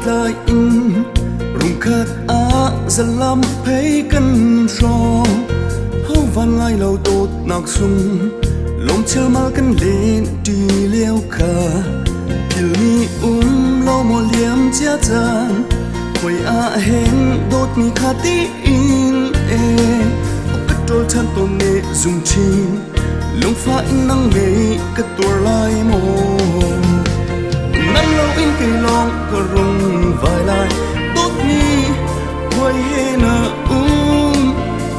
lại in rung khát á dân làm thấy cân rong hâu van ngay lâu tốt nạc sung lòng chờ mà cân lên đi leo khả kil mi lo mo liam chia chan quay a hen đốt mi khát tí in cất trôi chân tôn nệ dùng chín lòng phá in nắng mê cất tua lại mồ nắng lâu in cây long cờ rung vài lại tốt mi quay he na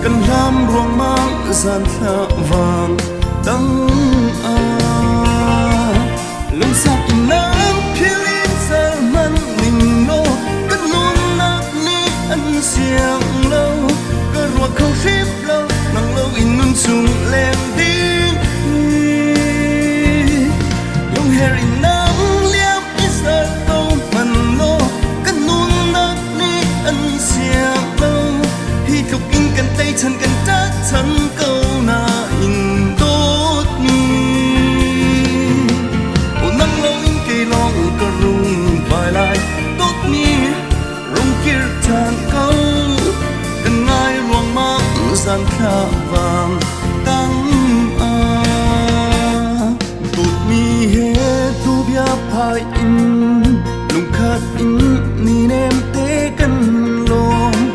cần làm ruộng mang gian thạ vàng đắng lần sát in nắng phiêu in giờ man mình nô cất luôn nát ni ăn xiang lâu cờ ruộng không ship lâu nắng lâu in nun sung lên đi long hair in nắng liam in giờ câu man lô cất luôn nát ni ăn xiang lâu hi thục in cần tay chân cần trát chân câu na in tốt mi ô nắng lâu in cây long cờ rung vài lại tốt mi rung kia tràn câu cần ngay ruộng mang gian khá vàng tăng tốt mi he tu bia phai in lung khát in ni nem te cần long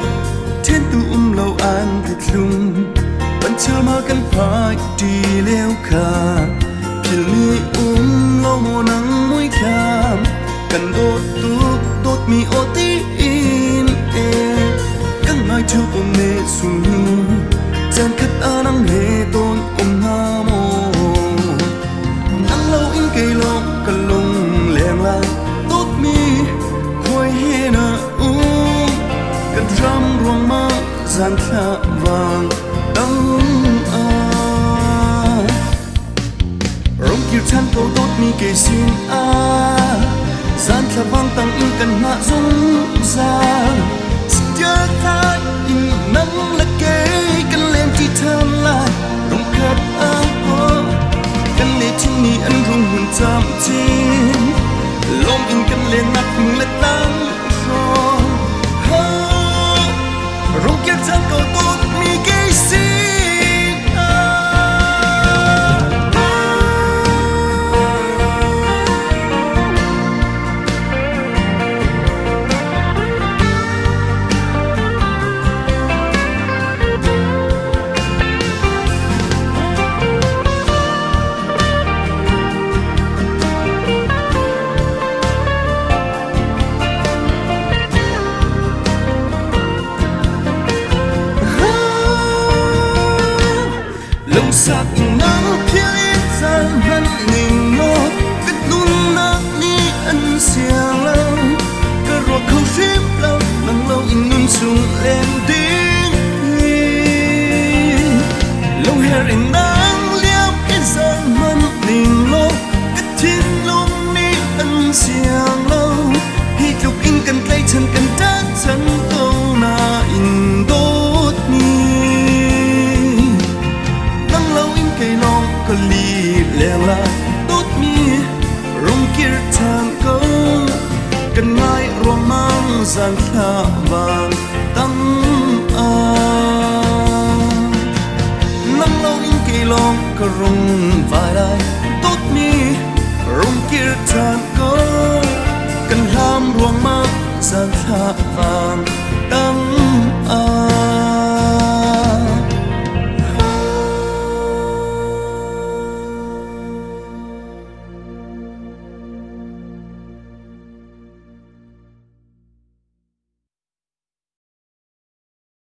thiên tu lâu an thịt lung vẫn chờ mà cần phải đi leo khả phiền mi lâu mùa nắng mũi khám cần đốt mi ô tí in các ngài chưa còn nề xuống gian khát ở nắng hề tôn hà mô nắng lâu in cây lông cần lung lèng lại tốt mi khôi hê na cần răm ruộng mang gian khá vàng đắng rong kiêu chăn câu tốt mi kề xin gian khá vàng tăng in cần hạ dung ra nhớ thái in nắng là kê cần lên chỉ thơm lại rong khát cần để chính mi ăn rong hồn chạm chín lom in cần lên nát hùng lệ tăng rung kia chân cầu tốt mi cây xin lòng sạc nắng phiêu in gian hân nghìn nô cất luôn nát ni ăn xiang lâu cờ ruột không ship lâu nắng lâu in nun sung lên tiếng lòng hair in nắng liam in gian hân nghìn nô cất thiên luôn ni ăn xiang lâu hi lục in cần tay chân cần trát chân câu na in tốt mi có ly lèng lại tốt mi rung kia thang câu cần ngay ruộng mang gian khá vàng tăng nắng lâu in cây long có rung vài lại